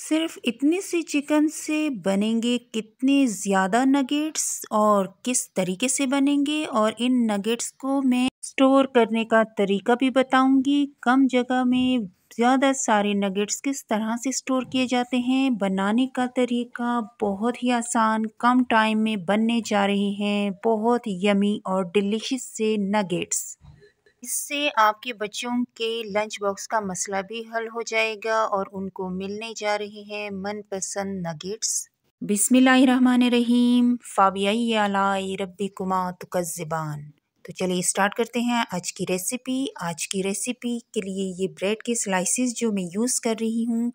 सिर्फ इतने से चिकन से बनेंगे कितने ज़्यादा नगेट्स और किस तरीके से बनेंगे, और इन नगेट्स को मैं स्टोर करने का तरीका भी बताऊंगी। कम जगह में ज़्यादा सारे नगेट्स किस तरह से स्टोर किए जाते हैं, बनाने का तरीका बहुत ही आसान, कम टाइम में बनने जा रहे हैं बहुत यमी और डिलीशियस से नगेट्स। इससे आपके बच्चों के लंच बॉक्स का मसला भी हल हो जाएगा और उनको मिलने जा रहे हैं मनपसंद नगेट्स। बिस्मिल्लाहिर्रहमानिर्रहीम, फ़ाबियाई अलाई रब्बिकुमा तुकज़्ज़िबान। तो चलिए स्टार्ट करते हैं आज की रेसिपी। आज की रेसिपी के लिए ये ब्रेड के स्लाइसेस जो मैं यूज़ कर रही हूँ,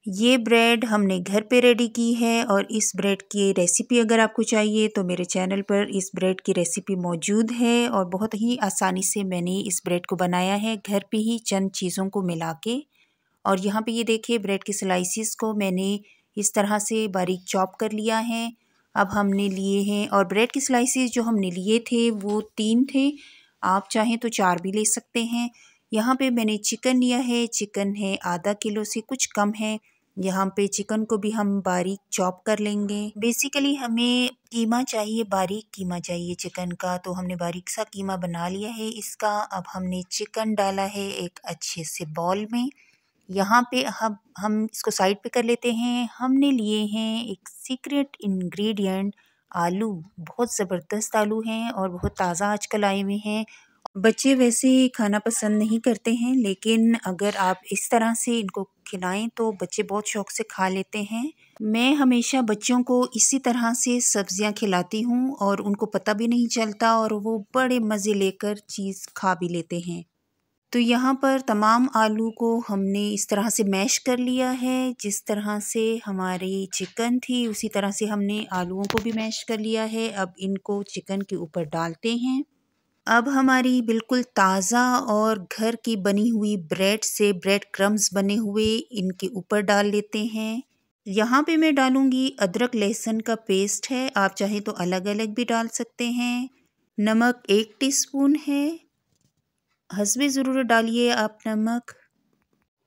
ये ब्रेड हमने घर पे रेडी की है। और इस ब्रेड की रेसिपी अगर आपको चाहिए तो मेरे चैनल पर इस ब्रेड की रेसिपी मौजूद है और बहुत ही आसानी से मैंने इस ब्रेड को बनाया है घर पे ही चंद चीज़ों को मिला के। और यहाँ पे ये देखिए ब्रेड के स्लाइसिस को मैंने इस तरह से बारीक चॉप कर लिया है। अब हमने लिए हैं, और ब्रेड के स्लाइसिस जो हमने लिए थे वो 3 थे, आप चाहें तो 4 भी ले सकते हैं। यहाँ पे मैंने चिकन लिया है, चिकन है आधा किलो से कुछ कम है। यहाँ पे चिकन को भी हम बारीक चॉप कर लेंगे। बेसिकली हमें कीमा चाहिए, बारीक कीमा चाहिए चिकन का, तो हमने बारीक सा कीमा बना लिया है इसका। अब हमने चिकन डाला है एक अच्छे से बॉल में। यहाँ पे हम इसको साइड पे कर लेते हैं। हमने लिए हैं एक सीक्रेट इंग्रेडिएंट, आलू। बहुत ज़बरदस्त आलू हैं और बहुत ताज़ा आजकल आए हुए हैं। बच्चे वैसे खाना पसंद नहीं करते हैं, लेकिन अगर आप इस तरह से इनको खिलाएं तो बच्चे बहुत शौक से खा लेते हैं। मैं हमेशा बच्चों को इसी तरह से सब्जियां खिलाती हूँ और उनको पता भी नहीं चलता और वो बड़े मज़े लेकर चीज़ खा भी लेते हैं। तो यहाँ पर तमाम आलू को हमने इस तरह से मैश कर लिया है। जिस तरह से हमारी चिकन थी उसी तरह से हमने आलूओं को भी मैश कर लिया है। अब इनको चिकन के ऊपर डालते हैं। अब हमारी बिल्कुल ताज़ा और घर की बनी हुई ब्रेड से ब्रेड क्रम्स बने हुए इनके ऊपर डाल लेते हैं। यहाँ पे मैं डालूँगी अदरक लहसुन का पेस्ट है, आप चाहें तो अलग अलग भी डाल सकते हैं। नमक 1 टीस्पून है, हस्बे ज़रूरत डालिए आप नमक।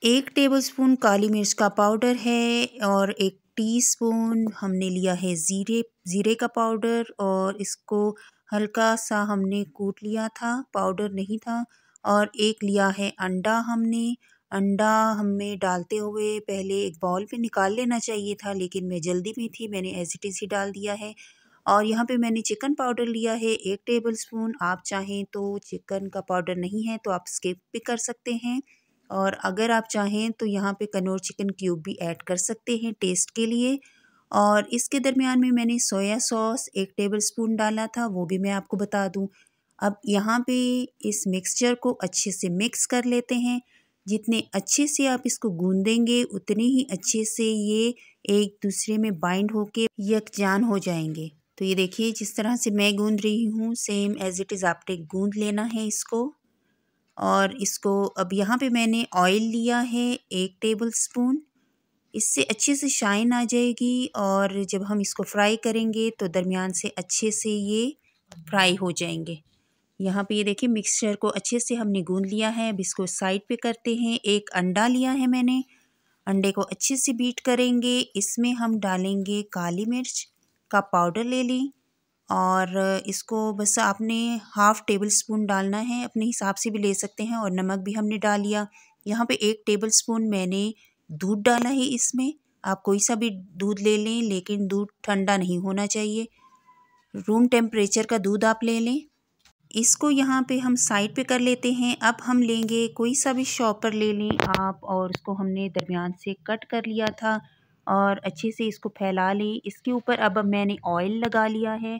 1 टेबलस्पून काली मिर्च का पाउडर है और 1 टीस्पून हमने लिया है ज़ीरे का पाउडर, और इसको हल्का सा हमने कूट लिया था, पाउडर नहीं था। और 1 लिया है अंडा हमने। अंडा हमें डालते हुए पहले एक बाउल में निकाल लेना चाहिए था, लेकिन मैं जल्दी में थी, मैंने एज़ इट इज़ ही डाल दिया है। और यहाँ पे मैंने चिकन पाउडर लिया है 1 टेबलस्पून। आप चाहें तो चिकन का पाउडर नहीं है तो आप स्किप भी कर सकते हैं, और अगर आप चाहें तो यहाँ पे कनौर चिकन क्यूब भी ऐड कर सकते हैं टेस्ट के लिए। और इसके दरमियान में मैंने सोया सॉस 1 टेबलस्पून डाला था, वो भी मैं आपको बता दूं। अब यहाँ पे इस मिक्सचर को अच्छे से मिक्स कर लेते हैं। जितने अच्छे से आप इसको गूंदेंगे उतने ही अच्छे से ये एक दूसरे में बाइंड होके यकजान हो जाएंगे। तो ये देखिए जिस तरह से मैं गूंद रही हूँ सेम एज इट इज़ आपने गूंद लेना है इसको। और इसको अब यहाँ पे मैंने ऑयल लिया है 1 टेबलस्पून, इससे अच्छे से शाइन आ जाएगी और जब हम इसको फ्राई करेंगे तो दरमियान से अच्छे से ये फ्राई हो जाएंगे। यहाँ पे ये देखिए मिक्सचर को अच्छे से हमने गूंद लिया है। अब इसको साइड पे करते हैं। 1 अंडा लिया है मैंने, अंडे को अच्छे से बीट करेंगे। इसमें हम डालेंगे काली मिर्च का पाउडर ले लें, और इसको बस आपने हाफ़ टेबल स्पून डालना है, अपने हिसाब से भी ले सकते हैं। और नमक भी हमने डाल लिया। यहाँ पे 1 टेबल स्पून मैंने दूध डाला है इसमें। आप कोई सा भी दूध ले लें, लेकिन दूध ठंडा नहीं होना चाहिए, रूम टेम्परेचर का दूध आप ले लें। इसको यहाँ पे हम साइड पे कर लेते हैं। अब हम लेंगे कोई सा भी शॉपर ले लें आप, और इसको हमने दरमियान से कट कर लिया था और अच्छे से इसको फैला लें। इसके ऊपर अब मैंने ऑयल लगा लिया है,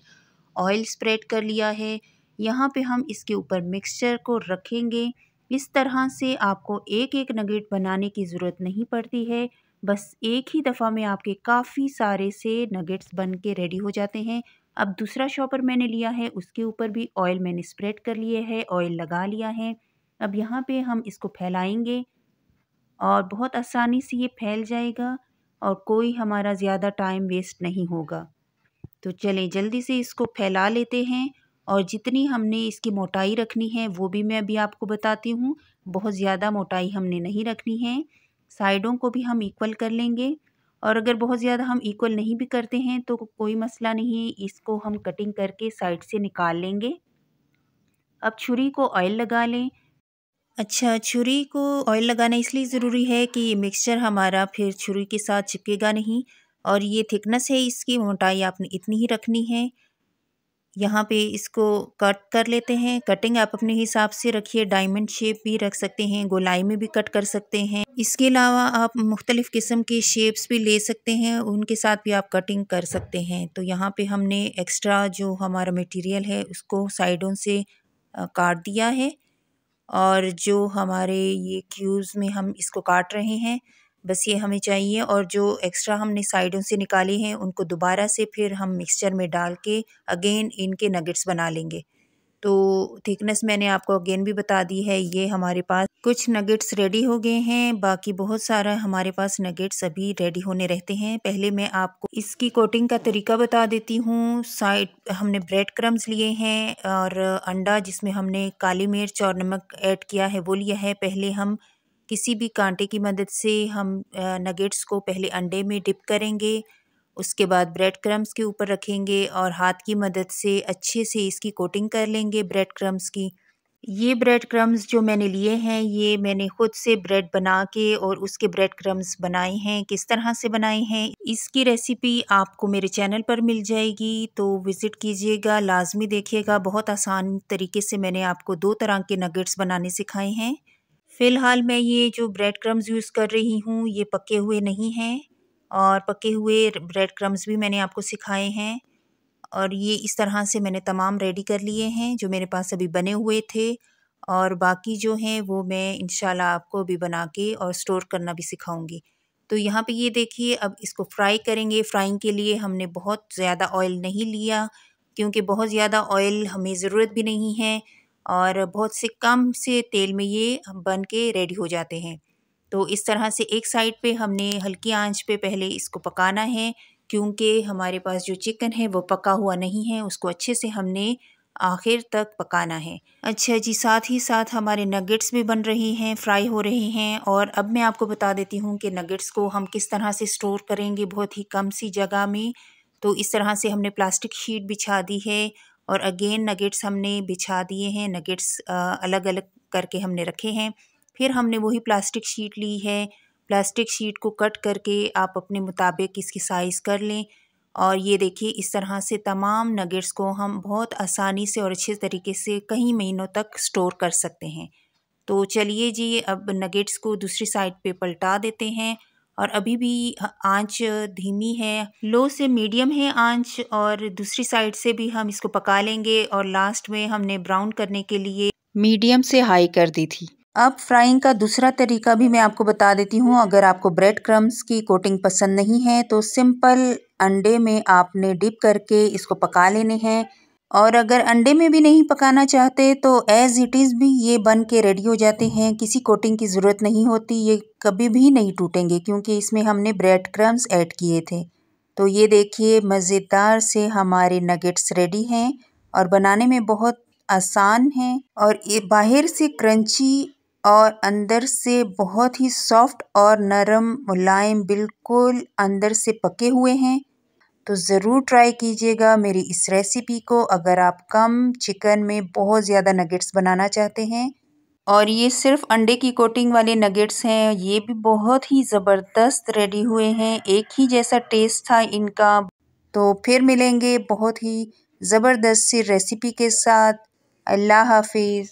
ऑयल स्प्रेड कर लिया है। यहाँ पे हम इसके ऊपर मिक्सचर को रखेंगे। इस तरह से आपको एक एक नगेट बनाने की ज़रूरत नहीं पड़ती है, बस एक ही दफ़ा में आपके काफ़ी सारे से नगेट्स बन के रेडी हो जाते हैं। अब दूसरा शॉपर मैंने लिया है, उसके ऊपर भी ऑयल मैंने स्प्रेड कर लिए है, ऑयल लगा लिया है। अब यहाँ पे हम इसको फैलाएंगे और बहुत आसानी से ये फैल जाएगा और कोई हमारा ज़्यादा टाइम वेस्ट नहीं होगा। तो चलें जल्दी से इसको फैला लेते हैं। और जितनी हमने इसकी मोटाई रखनी है वो भी मैं अभी आपको बताती हूँ। बहुत ज़्यादा मोटाई हमने नहीं रखनी है, साइडों को भी हम इक्वल कर लेंगे। और अगर बहुत ज़्यादा हम इक्वल नहीं भी करते हैं तो कोई मसला नहीं, इसको हम कटिंग करके साइड से निकाल लेंगे। अब छुरी को ऑयल लगा लें। अच्छा, छुरी को ऑयल लगाना इसलिए ज़रूरी है कि ये मिक्सचर हमारा फिर छुरी के साथ चिपकेगा नहीं। और ये थिकनेस है, इसकी मोटाई आपने इतनी ही रखनी है। यहाँ पे इसको कट कर लेते हैं। कटिंग आप अपने हिसाब से रखिए, डायमंड शेप भी रख सकते हैं, गोलाई में भी कट कर सकते हैं। इसके अलावा आप मुख्तलिफ़ किस्म के शेप्स भी ले सकते हैं, उनके साथ भी आप कटिंग कर सकते हैं। तो यहाँ पे हमने एक्स्ट्रा जो हमारा मटेरियल है उसको साइडों से काट दिया है। और जो हमारे ये क्यूब्स में हम इसको काट रहे हैं, बस ये हमें चाहिए। और जो एक्स्ट्रा हमने साइडों से निकाले हैं उनको दोबारा से फिर हम मिक्सचर में डाल के अगेन इनके नगेट्स बना लेंगे। तो थिकनेस मैंने आपको अगेन भी बता दी है। ये हमारे पास कुछ नगेट्स रेडी हो गए हैं, बाकी बहुत सारा हमारे पास नगेट्स अभी रेडी होने रहते हैं। पहले मैं आपको इसकी कोटिंग का तरीका बता देती हूँ। साइड हमने ब्रेड क्रम्स लिए हैं और अंडा जिसमें हमने काली मिर्च और नमक ऐड किया है वो लिया है। पहले हम किसी भी कांटे की मदद से हम नगेट्स को पहले अंडे में डिप करेंगे, उसके बाद ब्रेड क्रम्स के ऊपर रखेंगे और हाथ की मदद से अच्छे से इसकी कोटिंग कर लेंगे ब्रेड क्रम्स की। ये ब्रेड क्रम्स जो मैंने लिए हैं ये मैंने खुद से ब्रेड बना के और उसके ब्रेड क्रम्स बनाए हैं। किस तरह से बनाए हैं इसकी रेसिपी आपको मेरे चैनल पर मिल जाएगी, तो विज़िट कीजिएगा, लाजमी देखिएगा। बहुत आसान तरीके से मैंने आपको 2 तरह के नगेट्स बनाने सिखाए हैं। फ़िलहाल मैं ये जो ब्रेड क्रम्स यूज़ कर रही हूँ ये पके हुए नहीं हैं, और पके हुए ब्रेड क्रम्स भी मैंने आपको सिखाए हैं। और ये इस तरह से मैंने तमाम रेडी कर लिए हैं जो मेरे पास अभी बने हुए थे। और बाकी जो हैं वो मैं इंशाल्लाह आपको अभी बना के और स्टोर करना भी सिखाऊंगी। तो यहाँ पे ये देखिए, अब इसको फ्राई करेंगे। फ्राइंग के लिए हमने बहुत ज़्यादा ऑयल नहीं लिया, क्योंकि बहुत ज़्यादा ऑयल हमें ज़रूरत भी नहीं है और बहुत से कम से तेल में ये बन के रेडी हो जाते हैं। तो इस तरह से एक साइड पे हमने हल्की आंच पे पहले इसको पकाना है, क्योंकि हमारे पास जो चिकन है वो पका हुआ नहीं है, उसको अच्छे से हमने आखिर तक पकाना है। अच्छा जी, साथ ही साथ हमारे नगेट्स भी बन रहे हैं, फ्राई हो रहे हैं। और अब मैं आपको बता देती हूँ कि नगेट्स को हम किस तरह से स्टोर करेंगे बहुत ही कम सी जगह में। तो इस तरह से हमने प्लास्टिक शीट बिछा दी है और अगेन नगेट्स हमने बिछा दिए हैं। नगेट्स अलग अलग करके हमने रखे हैं। फिर हमने वही प्लास्टिक शीट ली है। प्लास्टिक शीट को कट करके आप अपने मुताबिक इसकी साइज़ कर लें। और ये देखिए, इस तरह से तमाम नगेट्स को हम बहुत आसानी से और अच्छे तरीके से कई महीनों तक स्टोर कर सकते हैं। तो चलिए जी, अब नगेट्स को दूसरी साइड पे पलटा देते हैं। और अभी भी आंच धीमी है, लो से मीडियम है आंच, और दूसरी साइड से भी हम इसको पका लेंगे। और लास्ट में हमने ब्राउन करने के लिए मीडियम से हाई कर दी थी। अब फ्राइंग का दूसरा तरीका भी मैं आपको बता देती हूँ। अगर आपको ब्रेड क्रम्स की कोटिंग पसंद नहीं है तो सिंपल अंडे में आपने डिप करके इसको पका लेने हैं। और अगर अंडे में भी नहीं पकाना चाहते तो एज़ इट इज़ भी ये बन के रेडी हो जाते हैं, किसी कोटिंग की ज़रूरत नहीं होती। ये कभी भी नहीं टूटेंगे क्योंकि इसमें हमने ब्रेड क्रम्स ऐड किए थे। तो ये देखिए, मज़ेदार से हमारे नगेट्स रेडी हैं और बनाने में बहुत आसान है। और ये बाहर से क्रंची और अंदर से बहुत ही सॉफ्ट और नरम मुलायम, बिल्कुल अंदर से पके हुए हैं। तो ज़रूर ट्राई कीजिएगा मेरी इस रेसिपी को, अगर आप कम चिकन में बहुत ज़्यादा नगेट्स बनाना चाहते हैं। और ये सिर्फ अंडे की कोटिंग वाले नगेट्स हैं, ये भी बहुत ही ज़बरदस्त रेडी हुए हैं, एक ही जैसा टेस्ट था इनका। तो फिर मिलेंगे बहुत ही ज़बरदस्त सी रेसिपी के साथ। अल्लाह हाफिज़।